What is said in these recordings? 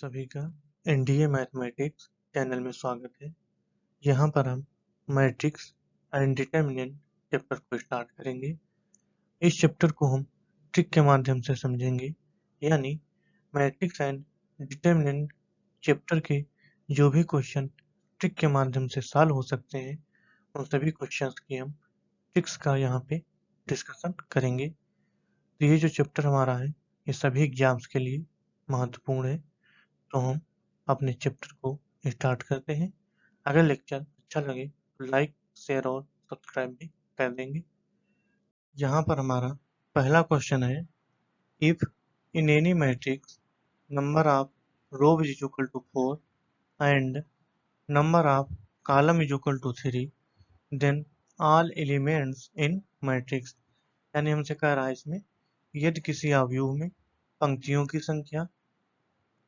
सभी का NDA mathematics channel में स्वागत है। यहाँ पर हम मैट्रिक्स एंड डिटर्मिनेंट चैप्टर को स्टार्ट करेंगे। इस चैप्टर को हम ट्रिक के माध्यम से समझेंगे, यानी मैट्रिक्स एंड डिटर्मिनेंट चैप्टर के जो भी क्वेश्चन ट्रिक के माध्यम से सॉल्व हो सकते हैं, उन सभी क्वेश्चंस की हम ट्रिक्स का यहाँ पे डिस्कशन करेंगे। तो ये जो चैप्टर हमारा है, ये सभी एग्जाम्स के लिए महत्वपूर्ण है। तो हम अपने चैप्टर को स्टार्ट करते हैं। अगर लेक्चर अच्छा लगे तो लाइक, शेयर और सब्सक्राइब भी कर देंगे। यहाँ पर हमारा पहला क्वेश्चन है, if in any matrix number of row is equal to 4 and number of column is equal to 3 then all elements in matrix. यानी हमसे कह रहा है इसमें, यदि किसी अवयव में पंक्तियों की संख्या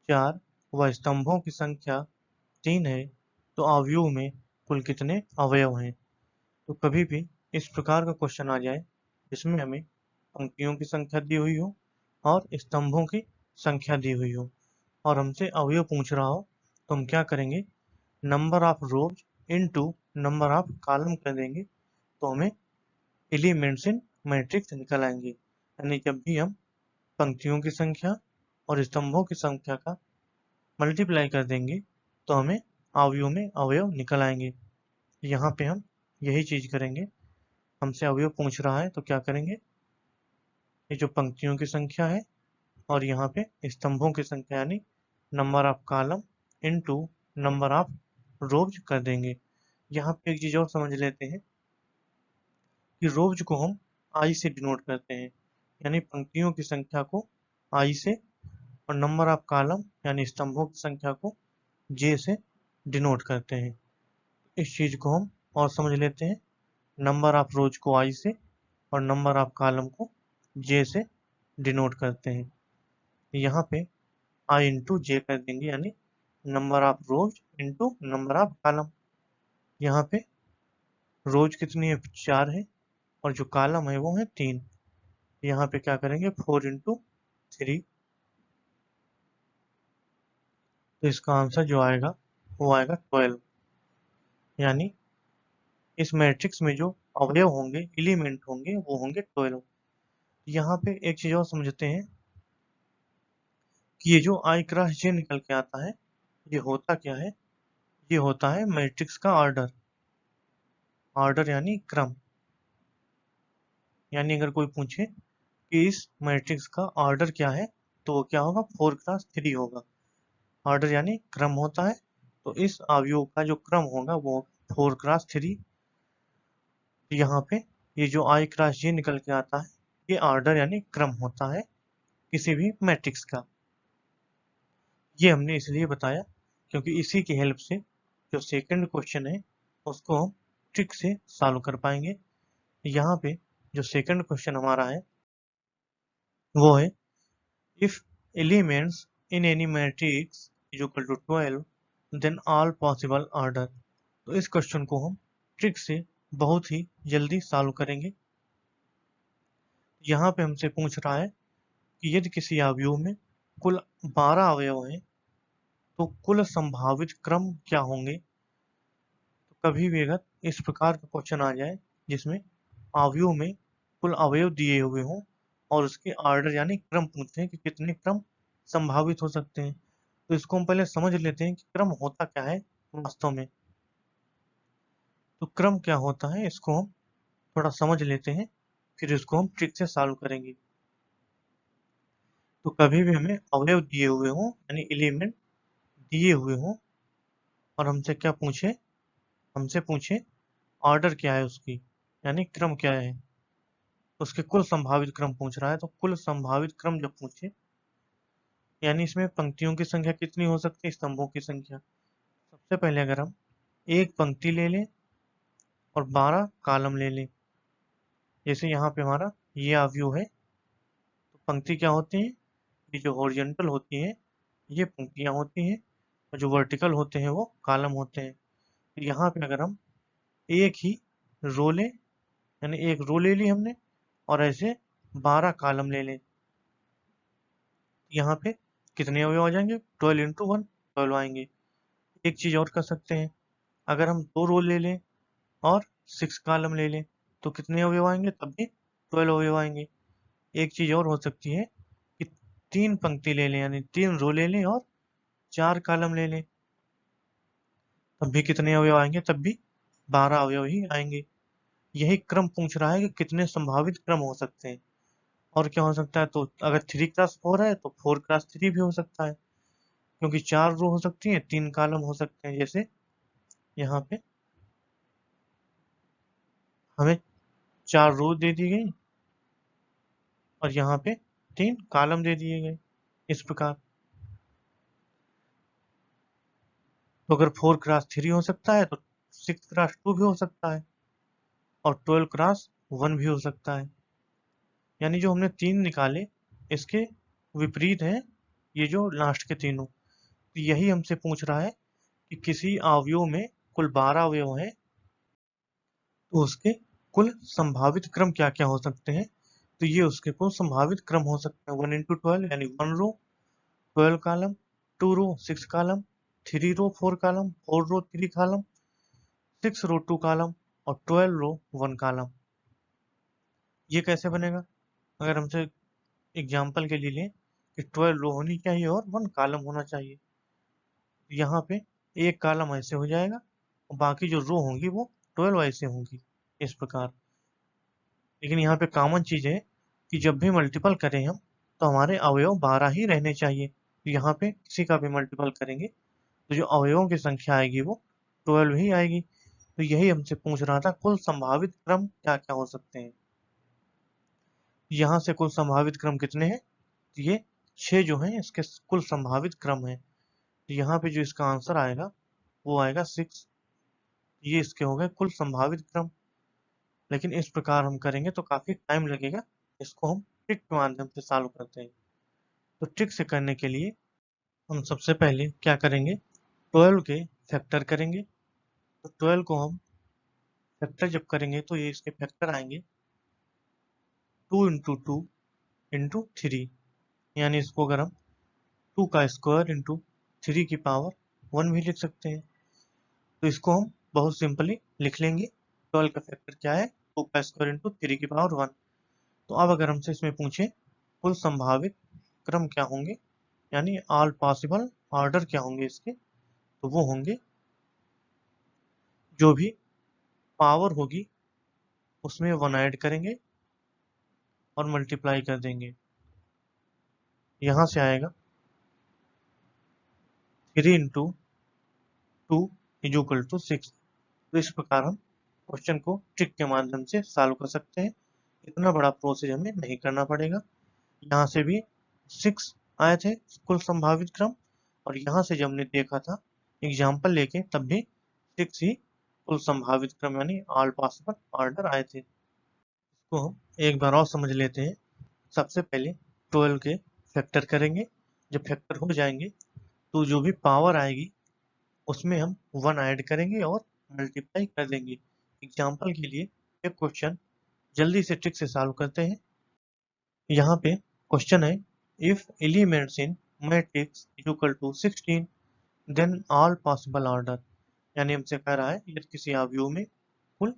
4 व स्तंभों की संख्या 3 है तो अवयव में कुल कितने अवयव हैं। तो कभी भी इस प्रकार का क्वेश्चन आ जाए जिसमें हमें पंक्तियों की संख्या दी हुई हो और स्तंभों की संख्या दी हुई हो और हमसे अवयव पूछ रहा हो, तो हम क्या करेंगे, number of rose into number of column कर देंगे, तो हमें एलिमेंट्स इन मैट्रिक्स निकल आएंगे। यानी जब भी हम पंक्तियों की संख्या और स्तंभों की संख्या का मल्टीप्लाई कर देंगे तो हमें अवयव में अवयव निकल आएंगे। यहाँ पे हम यही चीज करेंगे। हमसे अवयव पूछ रहा है तो क्या करेंगे, ये जो पंक्तियों की संख्या है और यहाँ पे स्तंभों की संख्या यानी number of column into number of रोज कर देंगे। यहाँ पे एक चीज और समझ लेते हैं कि रोज को हम आई से डिनोट करते हैं, यानी पंक्तियों की संख्या को आई से और नंबर ऑफ कॉलम यानी स्तंभों की संख्या को जे से डिनोट करते हैं। इस चीज को हम और समझ लेते हैं, नंबर ऑफ रोज को आई से और नंबर ऑफ कॉलम को जे से डिनोट करते हैं। यहाँ पे आई इंटू जे कर देंगे, यानी number of rose into number of column. यहाँ पे रोज कितनी है, 4 है, और जो कॉलम है वो है 3। यहाँ पे क्या करेंगे, 4 इंटू 3। तो इसका आंसर जो आएगा वो आएगा 12। यानी इस मैट्रिक्स में जो अवयव होंगे, एलिमेंट होंगे, वो होंगे 12। यहाँ पे एक चीज और समझते हैं कि ये जो आई क्रॉस जे निकल के आता है, ये होता क्या है, ये होता है मैट्रिक्स का ऑर्डर। ऑर्डर यानी क्रम। यानी अगर कोई पूछे कि इस मैट्रिक्स का ऑर्डर क्या है, तो वो क्या होगा, 4 × 3 होगा। ऑर्डर यानी क्रम होता है, तो इस अवयव का जो क्रम होगा वो 4 × 3। यहाँ पे ये जो आई क्रॉस जे निकल के आता है, ये ऑर्डर यानी क्रम होता है किसी भी मैट्रिक्स का। ये हमने इसलिए बताया क्योंकि इसी की हेल्प से जो सेकंड क्वेश्चन है उसको हम ट्रिक से सॉल्व कर पाएंगे। यहाँ पे जो सेकंड क्वेश्चन हमारा है वो है, if elements in any matrix is equal to 12 then all possible order. तो इस क्वेश्चन को हम ट्रिक से बहुत ही जल्दी सॉल्व करेंगे। यहाँ पे हमसे पूछ रहा है कि यदि किसी अवयव में कुल 12 अवयव हैं तो कुल संभावित क्रम क्या होंगे। तो कभी भी अगर इस प्रकार का क्वेश्चन आ जाए जिसमें अवयव में कुल अवयव दिए हुए हों और उसके ऑर्डर यानी क्रम पूछते हैं कि कितने क्रम संभावित हो सकते हैं, तो इसको हम पहले समझ लेते हैं कि क्रम होता क्या है वास्तव में। तो क्रम क्या होता है इसको हम थोड़ा समझ लेते हैं, फिर इसको हम ट्रिक से सॉल्व करेंगे। तो कभी भी हमें अवयव दिए हुए हों यानी एलिमेंट दिए हुए हों और हमसे क्या पूछे, हमसे पूछे ऑर्डर क्या है उसकी, यानी क्रम क्या है, उसके कुल संभावित क्रम पूछ रहा है। तो कुल संभावित क्रम जब पूछे, यानी इसमें पंक्तियों की संख्या कितनी हो सकती है, स्तंभों की संख्या। सबसे पहले अगर हम एक पंक्ति ले लें और 12 कॉलम ले लें, जैसे यहाँ पे हमारा ये अवयव है, तो पंक्ति क्या होती है, ये जो हॉरिजॉन्टल होती है ये पंक्तियां होती हैं और जो वर्टिकल होते हैं वो कॉलम होते हैं। तो यहाँ पे अगर हम एक ही रो लें, यानी एक रो ले ली हमने और ऐसे 12 कॉलम ले लें, यहाँ पे कितने अवयव आ जाएंगे? 12 इंटू 1 12 आएंगे। एक चीज और कर सकते हैं, अगर हम 2 रो ले लें और 6 कॉलम ले लें तो कितने अवयव आएंगे? तब भी 12 अवयव आएंगे। एक चीज और हो सकती है कि 3 पंक्ति ले लें, यानी 3 रो ले लें और 4 कॉलम ले लें, तब भी कितने अवयव आएंगे? तब भी 12 अवयव ही आएंगे। यही क्रम पूछ रहा है कि कितने संभावित क्रम हो सकते हैं। और क्या हो सकता है? तो अगर 3 क्रॉस 4 है तो 4 क्रॉस 3 भी हो सकता है, क्योंकि 4 रो हो सकती हैं, 3 कॉलम हो सकते हैं। जैसे यहाँ पे हमें 4 रो दे दी गई और यहाँ पे 3 कॉलम दे दिए गए, इस प्रकार। तो अगर 4 क्रॉस 3 हो सकता है तो 6 क्रॉस 2 भी हो सकता है और 12 क्रॉस 1 भी हो सकता है। यानी जो हमने 3 निकाले इसके विपरीत है ये जो लास्ट के तीनों। तो यही हमसे पूछ रहा है कि किसी अवयव में कुल 12 अवयव हैं, तो उसके कुल संभावित क्रम क्या क्या हो सकते हैं। तो ये उसके कुल संभावित क्रम हो सकते हैं 1 इंटू 12, यानी 1 रो 12 कॉलम, 2 रो 6 कॉलम, 3 रो 4 कॉलम, 4 रो 3 कॉलम, 6 रो 2 कॉलम और 12 रो 1 कॉलम। ये कैसे बनेगा? अगर हमसे एग्जाम्पल के लिए लें कि 12 रो होनी चाहिए और 1 कॉलम होना चाहिए, तो यहाँ पे एक कॉलम ऐसे हो जाएगा और बाकी जो रो होंगी वो 12 ऐसे होंगी, इस प्रकार। लेकिन यहाँ पे कॉमन चीज है कि जब भी मल्टीपल करें हम तो हमारे अवयव 12 ही रहने चाहिए। तो यहाँ पे किसी का भी मल्टीपल करेंगे तो जो अवयवों की संख्या आएगी वो 12 ही आएगी। तो यही हमसे पूछ रहा था कुल संभावित क्रम क्या क्या हो सकते हैं। यहाँ से कुल संभावित क्रम कितने हैं? तो ये 6 जो हैं इसके कुल संभावित क्रम है। तो यहाँ पे जो इसका आंसर आएगा वो आएगा 6। ये इसके हो गए कुल संभावित क्रम। लेकिन इस प्रकार हम करेंगे तो काफी टाइम लगेगा। इसको हम ट्रिक के माध्यम से सॉल्व करते हैं। तो ट्रिक से करने के लिए हम सबसे पहले क्या करेंगे, 12 के फैक्टर करेंगे। तो 12 को हम फैक्टर जब करेंगे तो ये इसके फैक्टर आएंगे 2 इंटू 2 इंटू 3, यानी इसको अगर हम 2 का स्क्वायर इंटू 3 की पावर 1 भी लिख सकते हैं। तो इसको हम बहुत सिंपली लिख लेंगे। 12 का फैक्टर क्या है? 2 का स्क्वायर इंटू 3 की पावर 1। तो अब अगर हमसे इसमें पूछे कुल संभावित क्रम क्या होंगे, यानी ऑल पॉसिबल ऑर्डर क्या होंगे इसके, तो वो होंगे जो भी पावर होगी उसमें 1 ऐड करेंगे और मल्टीप्लाई कर देंगे। यहाँ से आएगा 3 इंटू 2 इज इक्वल टू 6। तो इस प्रकार हम क्वेश्चन को ट्रिक के माध्यम से सॉल्व कर सकते हैं। इतना बड़ा प्रोसेस हमें नहीं करना पड़ेगा। यहाँ से भी 6 आए थे कुल संभावित क्रम, और यहाँ से जब हमने देखा था एग्जाम्पल लेके तब भी 6 ही कुल संभावित क्रम यानी ऑल पॉसिबल ऑर्डर आए थे। इसको हम एक बार और समझ लेते हैं। सबसे पहले 12 के फैक्टर करेंगे। जब फैक्टर हो जाएंगे तो जो भी पावर आएगी उसमें हम 1 ऐड करेंगे और मल्टीप्लाई कर देंगे। एग्जाम्पल के लिए एक क्वेश्चन जल्दी से ट्रिक से सॉल्व करते हैं। यहाँ पे क्वेश्चन है, if elements in matrix equal to 16 then all possible order. यानी हमसे कह रहा है यदि किसी अवयव में कुल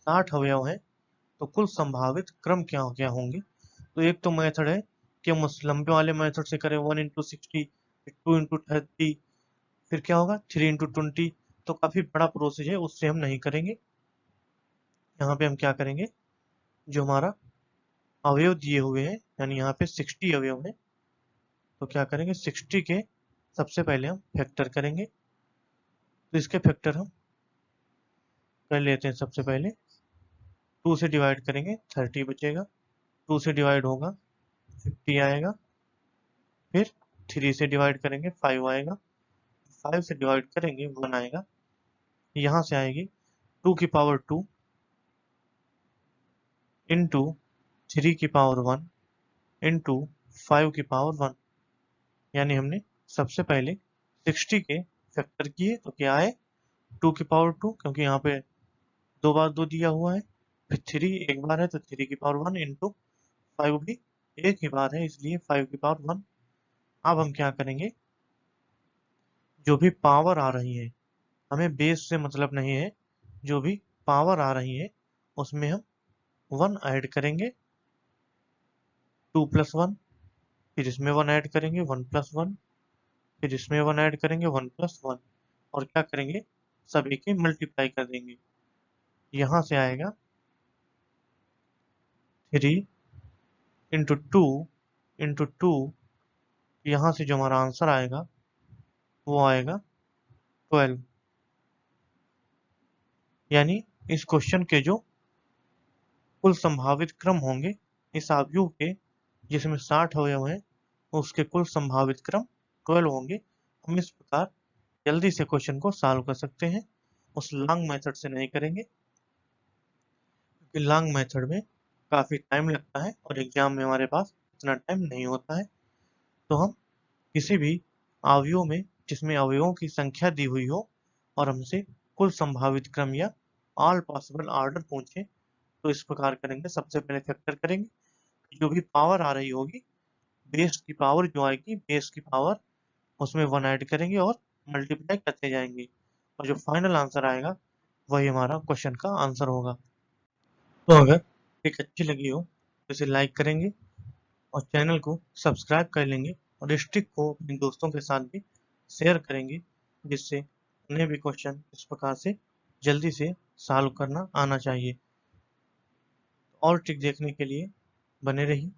60 अवयव हैं तो कुल संभावित क्रम क्या क्या होंगे। तो एक तो मेथड है कि हम उस लंबे वाले मेथड से करें 1 इंटू 60, 2 इंटू 30, फिर क्या होगा 3 इंटू 20। तो काफी बड़ा प्रोसेस है, उससे हम नहीं करेंगे। यहाँ पे हम क्या करेंगे, जो हमारा अवयव दिए हुए हैं यानी यहाँ पे 60 अवयव है, तो क्या करेंगे 60 के सबसे पहले हम फैक्टर करेंगे। तो इसके फैक्टर हम कर लेते हैं। सबसे पहले 2 से डिवाइड करेंगे 30 बचेगा, 2 से डिवाइड होगा 50 आएगा, फिर 3 से डिवाइड करेंगे 5 आएगा, 5 से डिवाइड करेंगे 1 आएगा। यहाँ से आएगी 2 की पावर 2 इंटू 3 की पावर 1 इंटू 5 की पावर 1। यानी हमने सबसे पहले 60 के फैक्टर किए तो क्या आए 2 की पावर 2, क्योंकि यहाँ पे 2 बार 2 दिया हुआ है, फिर 3 एक बार है तो 3 की पावर 1 इंटू 5 भी एक ही बार है इसलिए 5 की पावर 1 अब हम क्या करेंगे, जो भी पावर आ रही है, हमें बेस से मतलब नहीं है, जो भी पावर आ रही है उसमें हम 1 ऐड करेंगे, 2 + 1, फिर इसमें 1 ऐड करेंगे, 1 + 1, फिर इसमें 1 ऐड करेंगे, 1 + 1, और क्या करेंगे, सभी के मल्टीप्लाई कर देंगे। यहाँ से आएगा 3 × 2, यहाँ से जो हमारा आंसर आएगा वो आएगा 12। यानी इस क्वेश्चन के जो कुल संभावित क्रम होंगे इस आव्यूह के, जिसमें 60 अवयव हैं, उसके कुल संभावित क्रम 12 होंगे। हम इस प्रकार जल्दी से क्वेश्चन को सॉल्व कर सकते हैं, उस लॉन्ग मेथड से नहीं करेंगे, क्योंकि लॉन्ग मेथड में काफ़ी टाइम लगता है और एग्जाम में हमारे पास इतना टाइम नहीं होता है। तो हम किसी भी अवयव में जिसमें अवयवों की संख्या दी हुई हो और हमसे कुल संभावित क्रम या ऑल पॉसिबल ऑर्डर पूछे, तो इस प्रकार करेंगे। सबसे पहले फैक्टर करेंगे, जो भी पावर आ रही होगी, बेस की पावर जो आएगी, बेस की पावर उसमें 1 ऐड करेंगे और मल्टीप्लाई करते जाएंगे, और जो फाइनल आंसर आएगा वही हमारा क्वेश्चन का आंसर होगा। तो अगर एक अच्छी लगी हो तो इसे लाइक करेंगे और चैनल को सब्सक्राइब कर लेंगे, और इस ट्रिक को अपने दोस्तों के साथ भी शेयर करेंगे, जिससे उन्हें भी क्वेश्चन इस प्रकार से जल्दी से सॉल्व करना आना चाहिए। और ट्रिक देखने के लिए बने रहिए।